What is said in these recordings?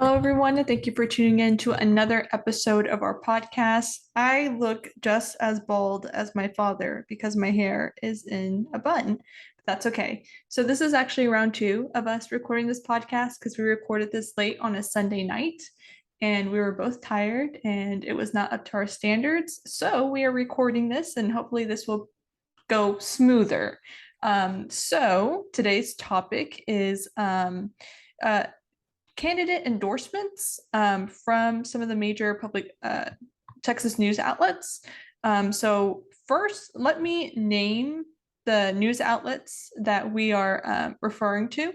Hello, everyone, and thank you for tuning in to another episode of our podcast. I look just as bald as my father because my hair is in a bun. But that's okay. So, this is actually round two of us recording this podcast because we recorded this late on a Sunday night and we were both tired and it was not up to our standards. So, we are recording this and hopefully this will go smoother. So, today's topic is uh, candidate endorsements from some of the major public Texas news outlets. So first, let me name the news outlets that we are referring to,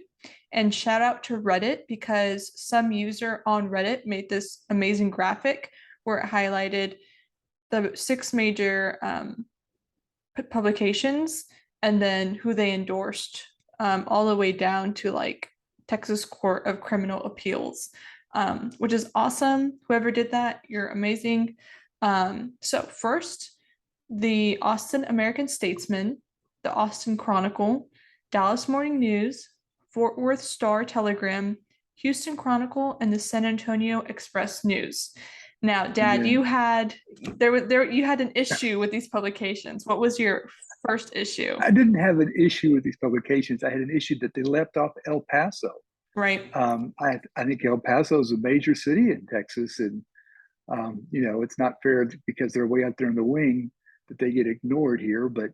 and shout out to Reddit because some user on Reddit made this amazing graphic where it highlighted the six major publications and then who they endorsed all the way down to like Texas Court of Criminal Appeals, which is awesome. Whoever did that, you're amazing. So first, the Austin American Statesman, the Austin Chronicle, Dallas Morning News, Fort Worth Star Telegram, Houston Chronicle, and the San Antonio Express News. Now, Dad, Yeah, you had an issue with these publications. What was your first issue? I didn't have an issue with these publications. I had an issue that they left off El Paso. Right. I think El Paso is a major city in Texas, and it's not fair because they're way out there in the wing that they get ignored here. But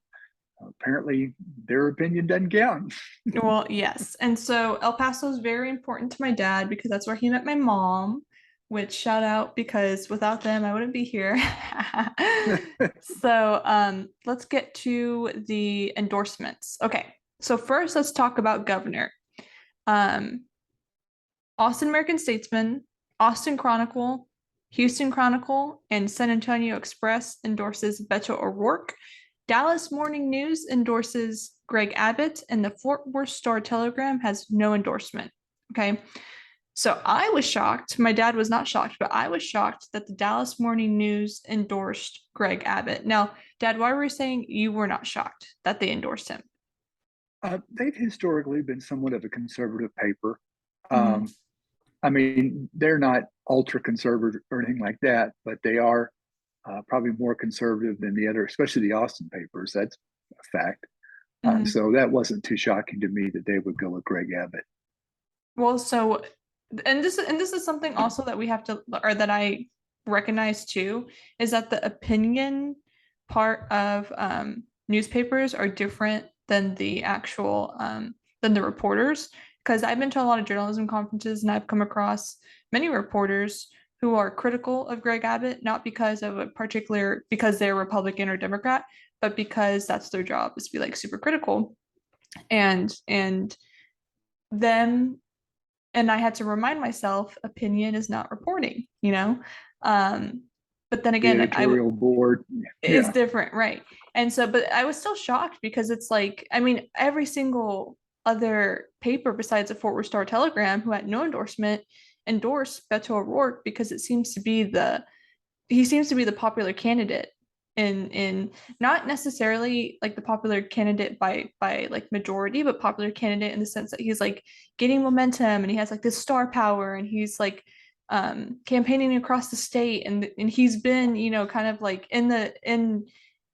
apparently, their opinion doesn't count. Well, yes. And so El Paso is very important to my dad because that's where he met my mom, which shout out because without them, I wouldn't be here. So let's get to the endorsements. Okay. So first, let's talk about governor. Um, Austin American Statesman, Austin Chronicle, Houston Chronicle, and San Antonio Express endorses Beto O'Rourke. Dallas Morning News endorses Greg Abbott, and the Fort Worth Star Telegram has no endorsement. Okay. So I was shocked. My dad was not shocked, but I was shocked that the Dallas Morning News endorsed Greg Abbott. Now, Dad, why were you saying you were not shocked that they endorsed him? They've historically been somewhat of a conservative paper. Mhm. Um, I mean, they're not ultra conservative or anything like that, but they are probably more conservative than the other, especially the Austin papers. That's a fact. Mhm. So that wasn't too shocking to me that they would go with Greg Abbott. Well, so and this is something also that we have to or that I recognize too is that the opinion part of newspapers are different than the actual than the reporters because I've been to a lot of journalism conferences and I've come across many reporters who are critical of Greg Abbott not because of a particular because they're Republican or Democrat but because that's their job is to be like super critical and them and I had to remind myself opinion is not reporting, you know? Um, but then The again, editorial board, is yeah, different, right? And so, but I was still shocked because it's like, I mean, every single other paper besides the Fort Worth Star Telegram, who had no endorsement, endorsed Beto O'Rourke because it seems to be the he seems to be the popular candidate in not necessarily like the popular candidate by like majority, but popular candidate in the sense that he's like getting momentum and he has like this star power and he's like campaigning across the state and he's been kind of like in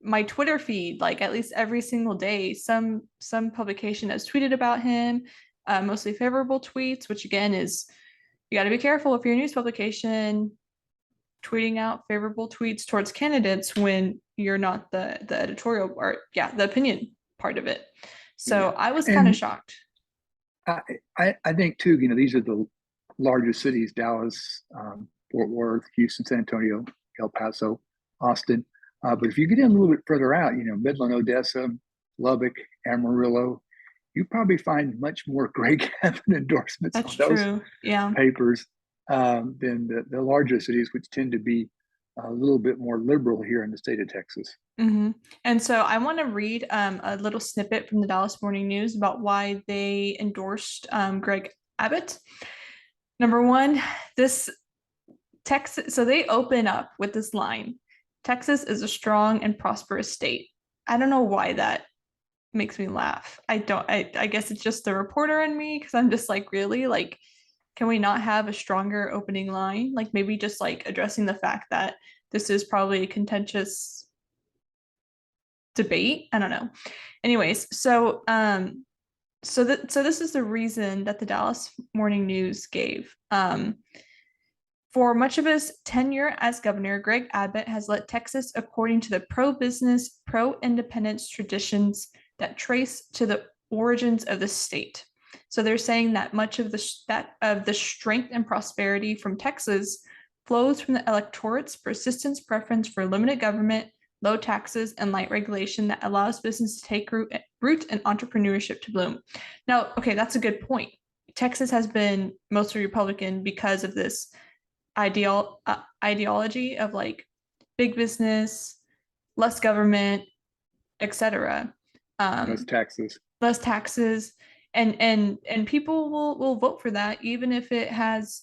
my Twitter feed like at least every single day some publication has tweeted about him, mostly favorable tweets, which again is you got to be careful if you're a news publication tweeting out favorable tweets towards candidates when you're not the editorial or yeah the opinion part of it. So yeah. I was kind of And shocked. I think too, these are the largest cities: Dallas, Fort Worth, Houston, San Antonio, El Paso, Austin. But if you get in a little bit further out, Midland, Odessa, Lubbock, Amarillo, you probably find much more Greg Abbott endorsements That's on those true. Yeah. papers than the larger cities, which tend to be a little bit more liberal here in the state of Texas. And so I want to read a little snippet from the Dallas Morning News about why they endorsed Greg Abbott. Number one, this Texas, so they open up with this line: Texas is a strong and prosperous state. I don't know why that makes me laugh. I don't, I guess it's just the reporter in me because I'm just like, really? Like, can we not have a stronger opening line? Like maybe just like addressing the fact that this is probably a contentious debate. I don't know. Anyways, so this is the reason that the Dallas Morning News gave. For much of his tenure as governor, Greg Abbott has led Texas according to the pro-business, pro-independence traditions that trace to the origins of the state. So they're saying that much of the strength and prosperity from Texas flows from the electorate's persistent preference for limited government, low taxes, and light regulation that allows business to take root and entrepreneurship to bloom. Now, okay, that's a good point. Texas has been mostly Republican because of this ideology of like big business, less government, etc. Less Um, taxes. less taxes, and people will vote for that even if it has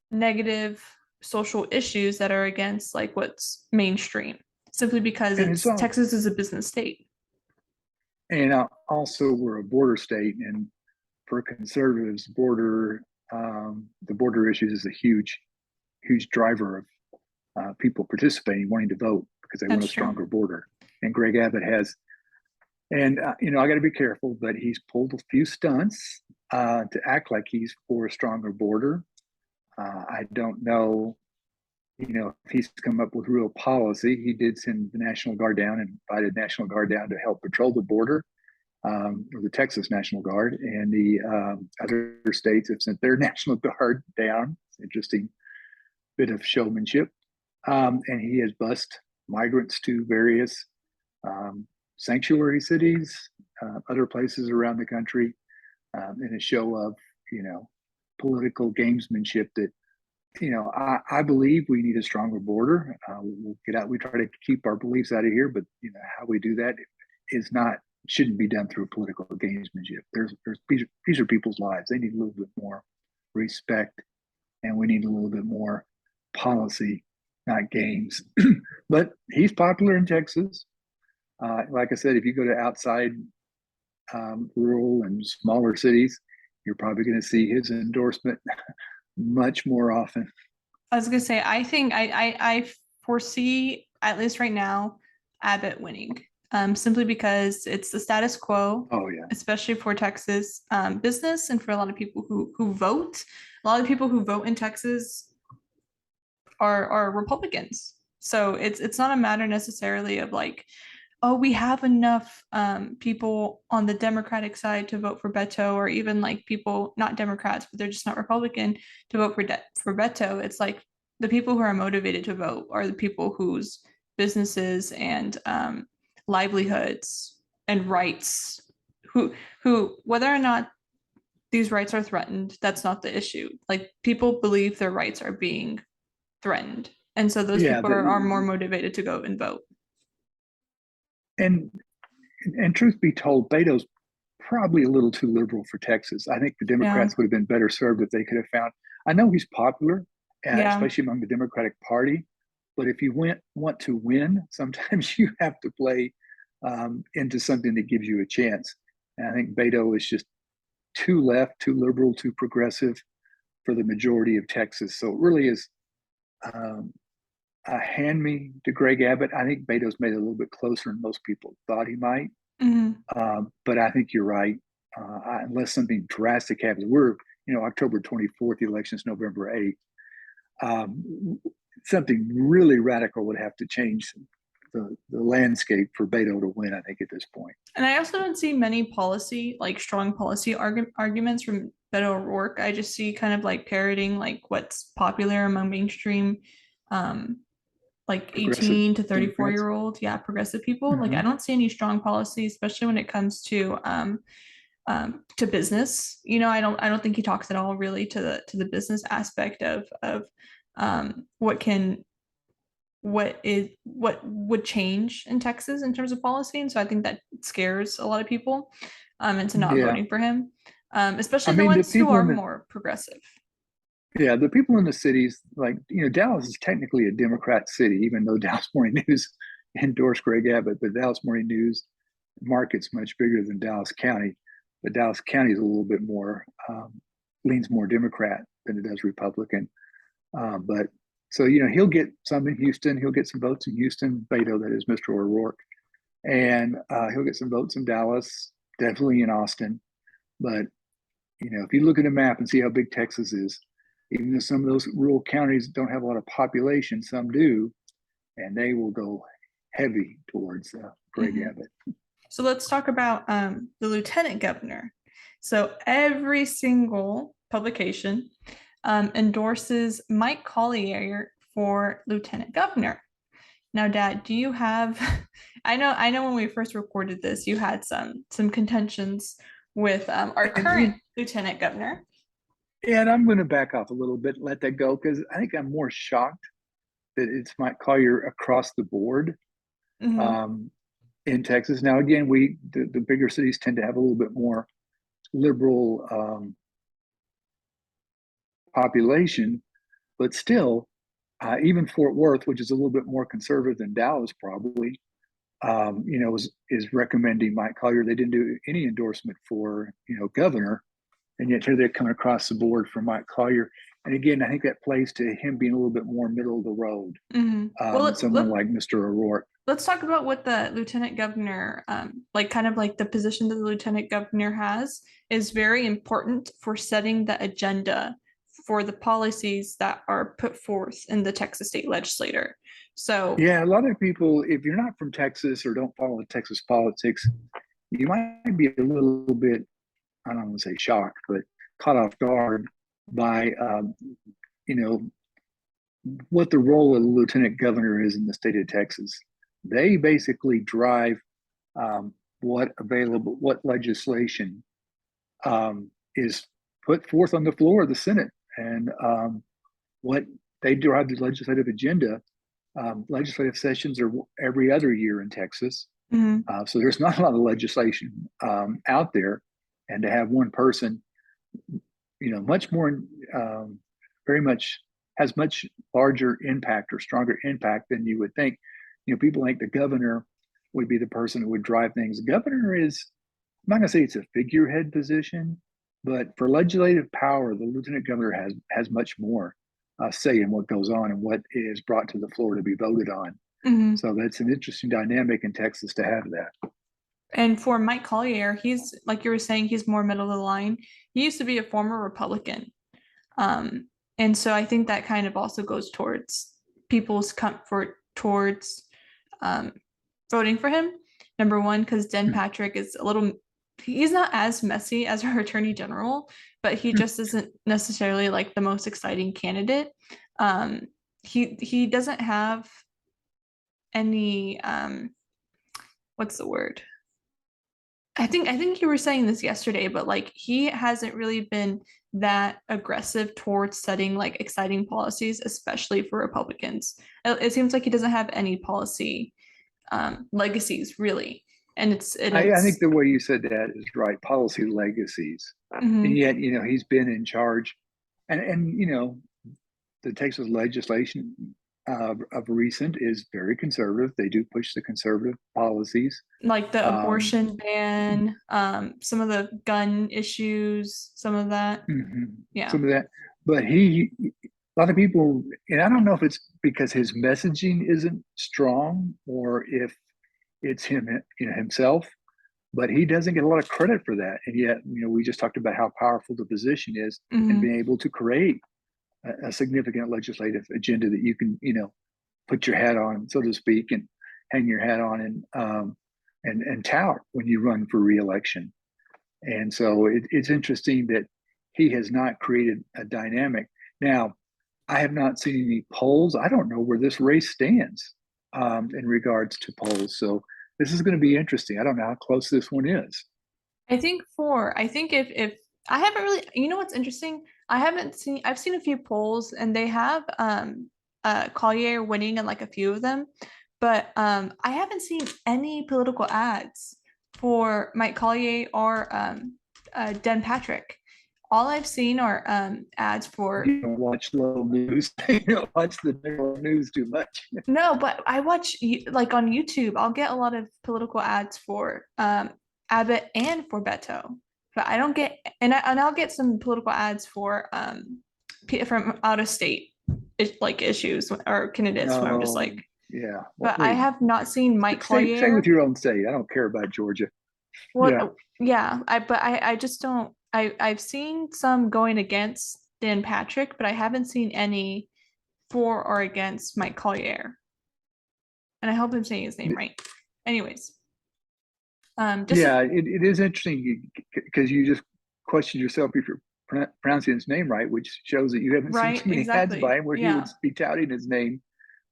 negative social issues that are against like what's mainstream, simply because And it's it's all, Texas is a business state. and also we're a border state, and for conservatives, the border issues is a huge driver of people participating, wanting to vote because they want That's a true. stronger border. And Greg Abbott has, and I got to be careful, but he's pulled a few stunts to act like he's for a stronger border. I don't know, if he's come up with real policy. He did send the National Guard down and invited National Guard down to help patrol the border, or the Texas National Guard, and the other states have sent their National Guard down. It's an interesting bit of showmanship. And he has bused migrants to various sanctuary cities, other places around the country, in a show of, political gamesmanship that, I believe we need a stronger border. We'll get out. We try to keep our beliefs out of here, but how we do that is not shouldn't be done through political gamesmanship. These are people's lives. They need a little bit more respect, and we need a little bit more policy, not games. But he's popular in Texas. Like I said, if you go to outside rural and smaller cities, you're probably going to see his endorsement much more often. I was gonna say, I think I foresee, at least right now, Abbott winning. Simply because it's the status quo, Oh yeah, especially for Texas business and for a lot of people who vote. A lot of people who vote in Texas are Republicans. So it's not a matter necessarily of like, oh, we have enough people on the Democratic side to vote for Beto, or even like people not Democrats, but they're just not Republican to vote for Beto. It's like the people who are motivated to vote are the people whose businesses and livelihoods and rights, who whether or not these rights are threatened, that's not the issue. Like people believe their rights are being threatened, and so those yeah. people are more motivated to go and vote. And and truth be told, Beto's probably a little too liberal for Texas. I think the Yeah, Democrats would have been better served if they could have found. I know he's popular, yeah. especially among the Democratic Party, but if you want to win, sometimes you have to play into something that gives you a chance. And I think Beto is just too left, too liberal, too progressive for the majority of Texas. So it really is um, hand me to Greg Abbott. I think Beto's made it a little bit closer than most people thought he might. Mhm. But I think you're right. Unless something drastic happens, we're October 24th. The election's November 8th. Something really radical would have to change the landscape for Beto to win. I think at this point. And I also don't see many policy, like strong policy arguments from Beto O'Rourke. I just see kind of like parroting like what's popular among mainstream, um, like Progressive 18 to 34 Democrats. year old, yeah, progressive people. Like I Mm-hmm. don't see any strong policy, especially when it comes to business. I don't think he talks at all really to the business aspect of what would change in Texas in terms of policy. And so I think that scares a lot of people into not Yeah, voting for him, I especially the mean the ones who people are in the more progressive. yeah the people in the cities, like Dallas is technically a Democrat city, even though Dallas Morning News endorsed Greg Abbott, but Dallas Morning News market's much bigger than Dallas County. But Dallas County is a little bit more leans more Democrat than it does Republican. But so, you know, he'll get some in Houston. He'll get some votes in Houston, Beto, that is Mr. O'Rourke. And he'll get some votes in Dallas, definitely in Austin. But, you know, if you look at a map and see how big Texas is, even though some of those rural counties don't have a lot of population, some do, and they will go heavy towards Greg Mhm. Abbott. So let's talk about the lieutenant governor. So every single publication endorses Mike Collier for lieutenant governor. Now, Dad, do you have? I know when we first recorded this, you had some contentions with our current And, lieutenant governor. and I'm going to back off a little bit and let that go because I think I'm more shocked that it's Mike Collier across the board Hmm. um, in Texas. Now, again, the bigger cities tend to have a little bit more liberal population, but still, even Fort Worth, which is a little bit more conservative than Dallas, probably, you know, is recommending Mike Collier. They didn't do any endorsement for, you know, governor, and yet here they're coming across the board for Mike Collier. And again, I think that plays to him being a little bit more middle of the road Hmm. Well, than someone like Mr. O'Rourke. let's talk about what the lieutenant governor, like kind of like the position that the lieutenant governor has, is very important for setting the agenda for the policies that are put forth in the Texas state legislature. So, Yeah, a lot of people, if you're not from Texas or don't follow Texas politics, you might be a little bit, I don't want to say shocked, but caught off guard by, you know, what the role of the lieutenant governor is in the state of Texas. They basically drive what legislation is put forth on the floor of the Senate, and what they drive the legislative agenda. Legislative sessions are every other year in Texas, mhm. so there's not a lot of legislation out there, and to have one person, you know, much more, very much has much larger impact or stronger impact than you would think. You know, people think the governor would be the person who would drive things. The governor is, I'm not going to say it's a figurehead position, but for legislative power, the lieutenant governor has much more say in what goes on and what is brought to the floor to be voted on. Mhm. So that's an interesting dynamic in Texas to have that. And for Mike Collier, he's like you were saying, he's more middle of the line. He used to be a former Republican. Um, and so I think that kind of also goes towards people's comfort towards um, voting for him. Number one, because Den Patrick is a little, he's not as messy as our attorney general, but he just isn't necessarily like the most exciting candidate. Um, he doesn't have any what's the word? I think you were saying this yesterday, but like he hasn't really been that aggressive towards setting like exciting policies, especially for Republicans. It seems like he doesn't have any policy legacies really, and I think it's the way you said that is right. Policy legacies, and mhm. yet you know he's been in charge, and you know the Texas legislation of recent is very conservative. They do push the conservative policies. Like the Um, abortion ban, some of the gun issues, some of that. mhm, Yeah. some of that, but a lot of people, and I don't know if it's because his messaging isn't strong or if it's him, you know, himself, but he doesn't get a lot of credit for that. And yet, you know, we just talked about how powerful the position is and Hmm. being able to create a significant legislative agenda that you can, you know, put your hat on, so to speak, and hang your hat on and tout when you run for reelection. And so it's interesting that he has not created a dynamic. Now, I have not seen any polls. I don't know where this race stands in regards to polls. So this is going to be interesting. I don't know how close this one is. I think if I haven't really, you know what's interesting? I've seen a few polls and they have Collier winning in like a few of them, but I haven't seen any political ads for Mike Collier or Den Patrick. All I've seen are ads for You don't watch local news. You don't watch the news too much. no, but I watch like on YouTube, I'll get a lot of political ads for Abbott and for Beto. but I don't get, and I'll get some political ads for from out of state like issues or candidates who I'm just No, like, yeah. Well, but I wait, have not seen Mike stay with Collier. your own state. I don't care about Georgia. What? Yeah. Yeah, I just don't. I've seen some going against Dan Patrick, but I haven't seen any for or against Mike Collier. And I hope I'm saying his name right. Anyways, just Yeah, it is interesting because you just question yourself if you're pronouncing his name right, which shows that you haven't seen right, too many ads by exactly. him where he would Yeah. be touting his name,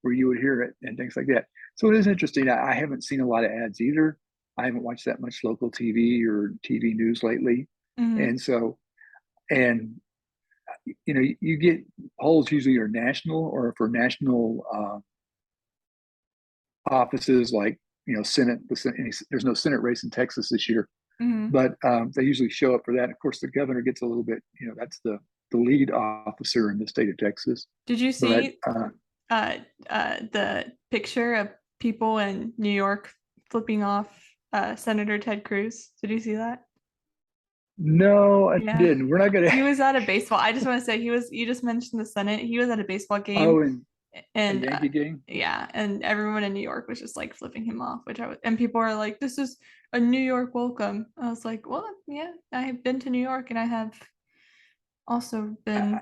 where you would hear it and things like that. So it is interesting. I haven't seen a lot of ads either. I haven't watched that much local TV or TV news lately, Hmm. and so and you get polls usually are national or for national offices like Senate. There's no Senate race in Texas this year, Hmm. but they usually show up for that. Of course, the governor gets a little bit, that's the lead officer in the state of Texas. Did you But see uh the picture of people in New York flipping off Senator Ted Cruz? Did you see that? no, I Yeah. didn't. We're not gonna. He was at a baseball. I just want to say you just mentioned the Senate. He was at a baseball game Oh, and a and Yankee game. yeah, and everyone in New York was just like flipping him off, which I was, and people are like, "This is a New York welcome." I was like, "Well, yeah, I have been to New York, and I have also been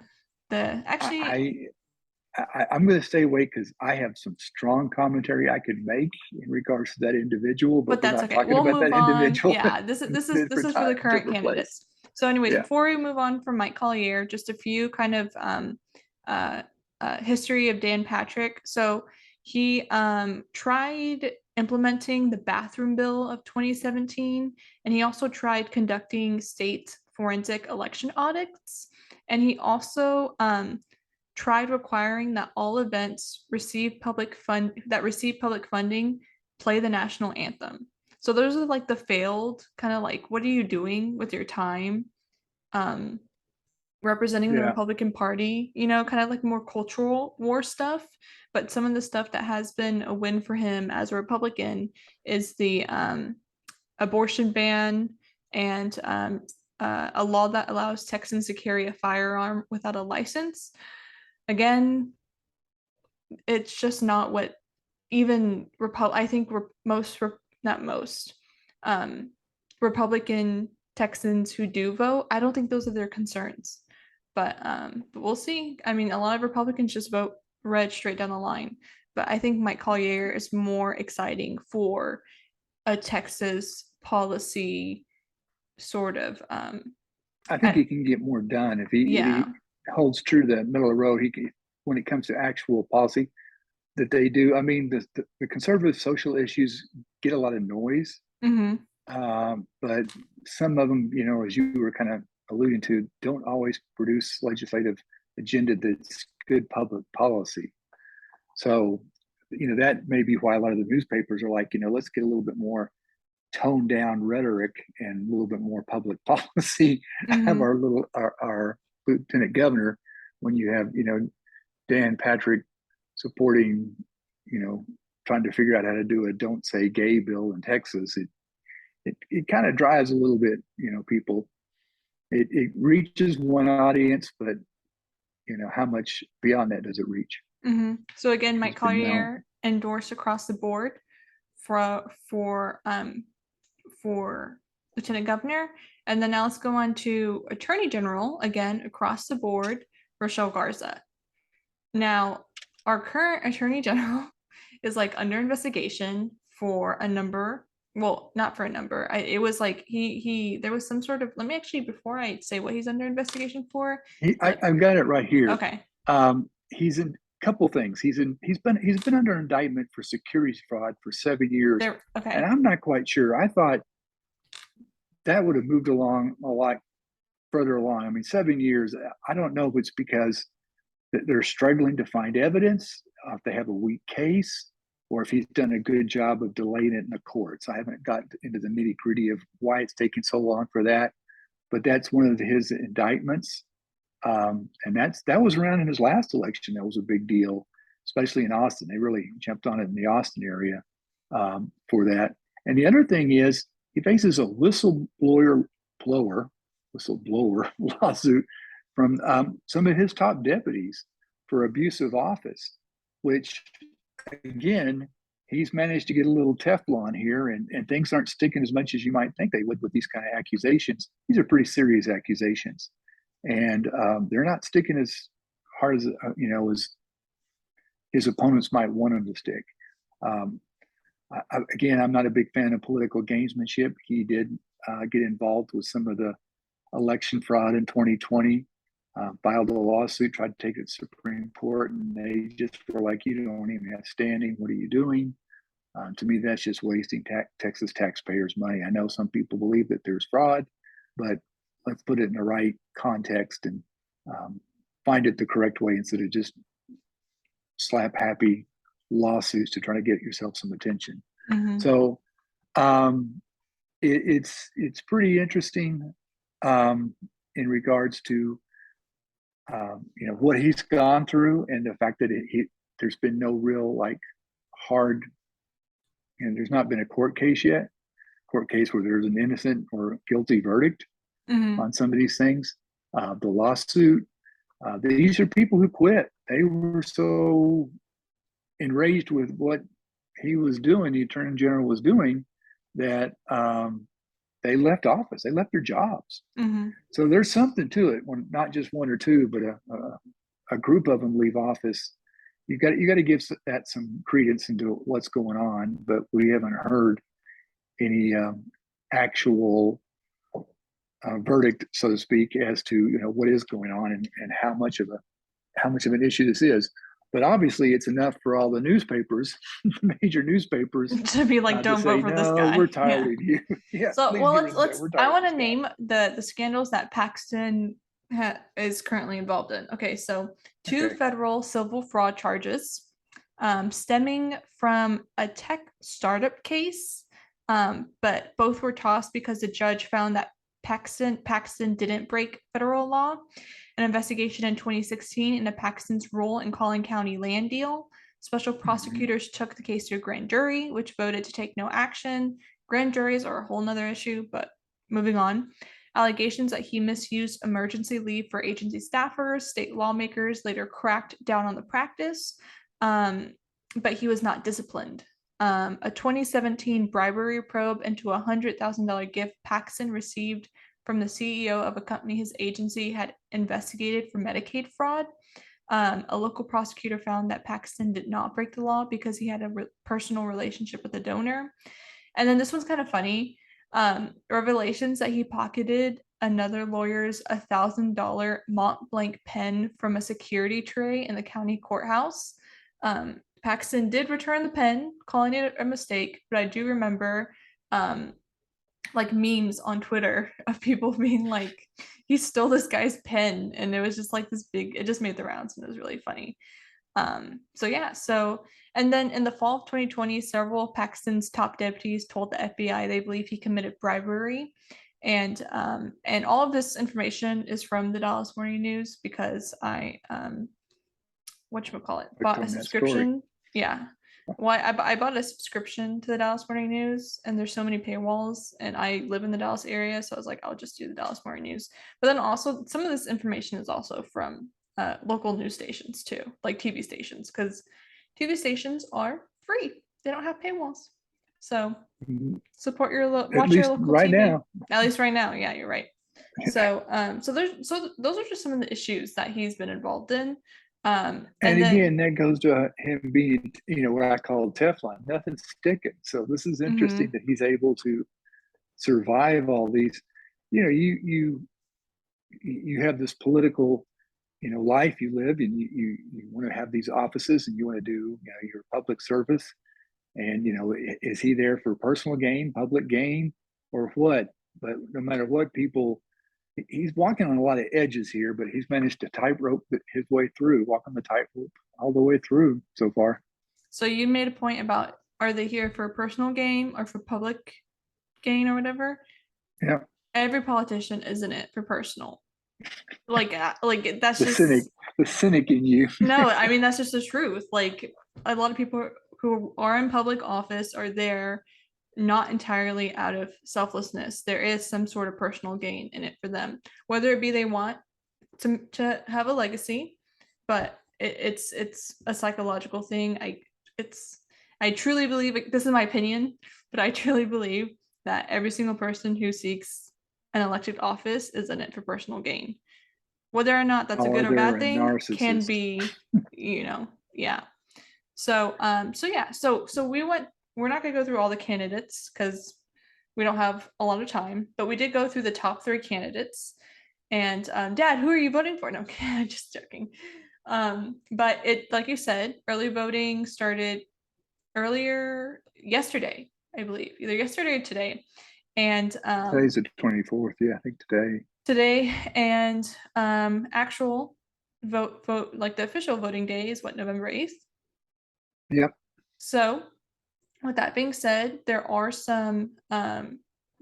the actually, I, I'm going to stay away because I have some strong commentary I could make in regards to that individual, but but we're that's not okay. talking We'll about move that on. individual. Yeah, this Different is for the time, current different place. candidates. So, anyways, Yeah, before we move on from Mike Collier, just a few kind of uh, history of Dan Patrick. So he tried implementing the bathroom bill of 2017, and he also tried conducting state forensic election audits, and he also tried requiring that all events receive public funding play the national anthem. So those are like the failed kind of like, what are you doing with your time? Um, representing the yeah, Republican Party, kind of like more cultural war stuff. But some of the stuff that has been a win for him as a Republican is the abortion ban and a law that allows Texans to carry a firearm without a license. Again, it's just not what even I think not most um, Republican Texans who do vote. I don't think those are their concerns, but we'll see. I mean, a lot of Republicans just vote red straight down the line, but I think Mike Collier is more exciting for a Texas policy sort of. I think I, he can get more done if he yeah. holds true to the middle of the road. He can, when it comes to actual policy that they do. I mean, the conservative social issues get a lot of noise, Hmm. but some of them, as you were kind of alluding to, don't always produce legislative agenda that's good public policy. So, that may be why a lot of the newspapers are like, let's get a little bit more toned down rhetoric and a little bit more public policy out of Hmm. our lieutenant governor when you have, Dan Patrick supporting, trying to figure out how to do a don't say gay bill in Texas. It kind of drives a little bit, people. It reaches one audience, but how much beyond that does it reach? Hmm. So again, Mike Just to know. Collier endorsed across the board for for um for lieutenant governor, and then now let's go on to attorney general again across the board, Rochelle Garza. Now, our current attorney general is like under investigation for a number. Well, not for a number. It was like he there was some sort of. Let me actually before I say what he's under investigation for. I've got it right here. Okay, He's in a couple things. He's been under indictment for securities fraud for 7 years, there. and Okay. I'm not quite sure. I thought that would have moved along a lot further along. I mean, 7 years. I don't know if it's because they're struggling to find evidence, if they have a weak case, or if he's done a good job of delaying it in the courts. I haven't got into the nitty gritty of why it's taking so long for that, but that's one of his indictments. And that was around in his last election. That was a big deal, especially in Austin. They really jumped on it in the Austin area for that. And the other thing is he faces a whistleblower blower whistleblower lawsuit from some of his top deputies for abuse of office, which again, he's managed to get a little Teflon here, and things aren't sticking as much as you might think they would with these kind of accusations. These are pretty serious accusations, and they're not sticking as hard as as his opponents might want them to stick. Um, Again, I'm not a big fan of political gamesmanship. He did get involved with some of the election fraud in 2020, filed a lawsuit, tried to take it to the Supreme Court, and they just were like, you don't even have standing. What are you doing? To me, that's just wasting Texas taxpayers' money. I know some people believe that there's fraud, but let's put it in the right context and find it the correct way instead of just slap happy lawsuits to try to get yourself some attention. Mm-hmm. So it's pretty interesting in regards to what he's gone through and the fact that there's been no real like hard, and there's not been a court case yet, court case where there's an innocent or guilty verdict Mm-hmm. on some of these things. The lawsuit, these are people who quit. They were so enraged with what he was doing, the attorney general was doing, that they left office. They left their jobs. Mm-hmm. So there's something to it. When not just one or two, but a group of them leave office. You got to give that some credence into what's going on. But we haven't heard any actual verdict, so to speak, as to what is going on and how much of an issue this is. But obviously, it's enough for all the newspapers, major newspapers, To be like, to don't vote say, for this no, we're guy. tired Yeah. of you. Yeah, So, please well, get rid of that. let's. We're I tired of want this to guy. name the scandals that Paxton is currently involved in. Okay, so two Okay. federal civil fraud charges, stemming from a tech startup case, but both were tossed because the judge found that Paxton didn't break federal law. An investigation in 2016 into Paxton's role in Collin County land deal. Special Mhm. prosecutors took the case to a grand jury, which voted to take no action. Grand juries are a whole nother issue, but moving on. Allegations that he misused emergency leave for agency staffers. State lawmakers later cracked down on the practice, but he was not disciplined. A 2017 bribery probe into a $100,000 gift Paxton received from the CEO of a company his agency had investigated for Medicaid fraud. A local prosecutor found that Paxton did not break the law because he had a personal relationship with the donor. And then this one's kind of funny. Revelations that he pocketed another lawyer's $1,000 Mont Blanc pen from a security tray in the county courthouse. Paxton did return the pen, calling it a mistake, but I do remember like memes on Twitter of people being like, he stole this guy's pen, and it was just like this big, it just made the rounds and it was really funny. So yeah, and then in the fall of 2020, several of Paxton's top deputies told the FBI they believe he committed bribery. And all of this information is from the Dallas Morning News because I whatchamacallit, Clicked bought a on that story. subscription. Yeah. Well, I bought a subscription to the Dallas Morning News, and there's so many paywalls, and I live in the Dallas area, so I was like, I'll just do the Dallas Morning News. But then also, some of this information is also from local news stations too, like TV stations, because TV stations are free. They don't have paywalls. So Mhm. support At watch your least local right TV. now. At least right now, yeah, you're right. So those are just some of the issues that he's been involved in. And And then again, that goes to him being, what I call Teflon, nothing's sticking. So this is interesting mhm. that he's able to survive all these. You have this political, life you live, and you want to have these offices, and you want to do, your public service. And is he there for personal gain, public gain, or what? But no matter what, he's walking on a lot of edges here, but he's managed to tightrope his way through, walk on the tightrope all the way through so far. So you made a point about, are they here for personal gain or for public gain or whatever? Yeah, Every politician is in it for personal. Like that's the cynic, just the cynic in you. no. I mean that's just the truth. Like a lot of people who are in public office are there not entirely out of selflessness. There is some sort of personal gain in it for them, whether it be they want to have a legacy, but it's a psychological thing. I truly believe, this is my opinion, but I truly believe that every single person who seeks an elected office is in it for personal gain. Whether or not that's a Or good or they're bad a thing can narcissist. be, yeah. So yeah, so we're not gonna go through all the candidates because we don't have a lot of time, but we did go through the top three candidates. And Dad, who are you voting for? No, just joking. But it, like you said, early voting started earlier yesterday, I believe, either yesterday or today. And Today's the 24th. Yeah, I think today. today and actual vote like the official voting day is what, November 8th. Yep. So with that being said, there are some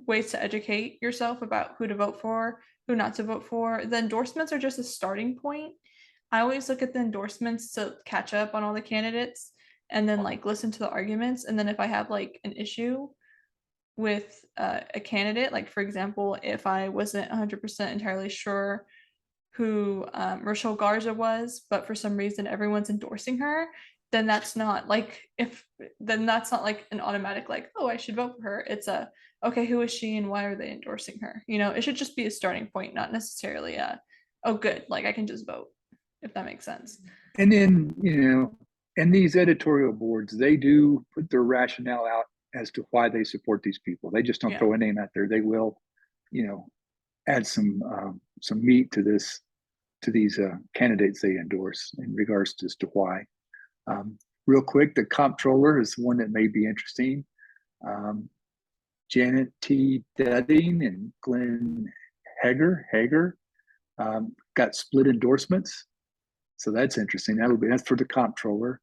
ways to educate yourself about who to vote for, who not to vote for. The endorsements are just a starting point. I always look at the endorsements to catch up on all the candidates and then like listen to the arguments. And then if I have like an issue with a candidate, like for example, if I wasn't 100% entirely sure who Rochelle Garza was, but for some reason everyone's endorsing her, then that's not like, if then that's not like an automatic like, oh, I should vote for her. It's a, okay, who is she and why are they endorsing her? It should just be a starting point, not necessarily a, oh good, like I can just vote, if that makes sense. And then, and these editorial boards, they do put their rationale out as to why they support these people. They just don't Yeah. throw a name out there. They will, you know, add some meat to this, to these candidates they endorse in regards to as to why. Um, Real quick, the comptroller is one that may be interesting. Um, Janet T. Dudding and Glenn Hager got split endorsements. So that's interesting. That's for the comptroller.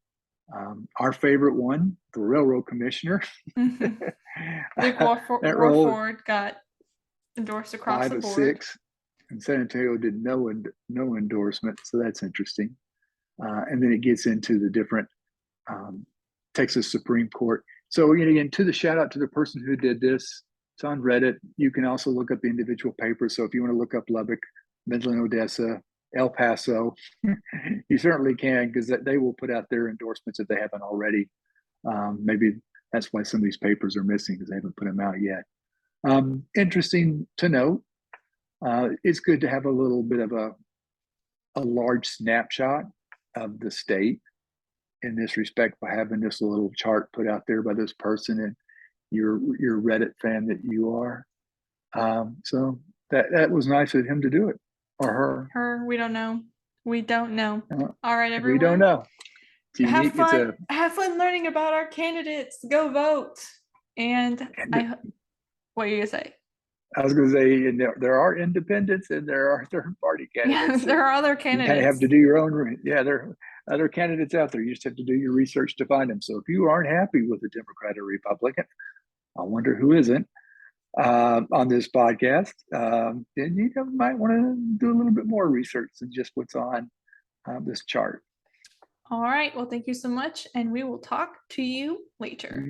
Our favorite one, the railroad commissioner. Luke That role, Warford got endorsed across five the of board. six, and San Antonio did no endorsement. So that's interesting. And then it gets into the different um, Texas Supreme Court. So again, to the shout out to the person who did this. It's on Reddit. You can also look up the individual papers. So if you want to look up Lubbock, Midland, Odessa, El Paso, you certainly can, because they will put out their endorsements if they haven't already. Maybe that's why some of these papers are missing, because they haven't put them out yet. Interesting to note. It's good to have a little bit of a large snapshot of the state in this respect by having this little chart put out there by this person and your Reddit fan that you are. So that was nice of him to do it, or her. Her, we don't know. We don't know. All right, We don't everyone. know. It's Have unique. It's fun. Have fun learning about our candidates. Go vote. And what are you gonna say? I was going to say, and there are independents and there are third party Yeah, candidates, there and are other you kind of have candidates. to do your own. Yeah, there are other candidates out there. You just have to do your research to find them. So if you aren't happy with a Democrat or Republican, I wonder who isn't on this podcast, then you might want to do a little bit more research than just what's on this chart. All right. Well, thank you so much, and we will talk to you later.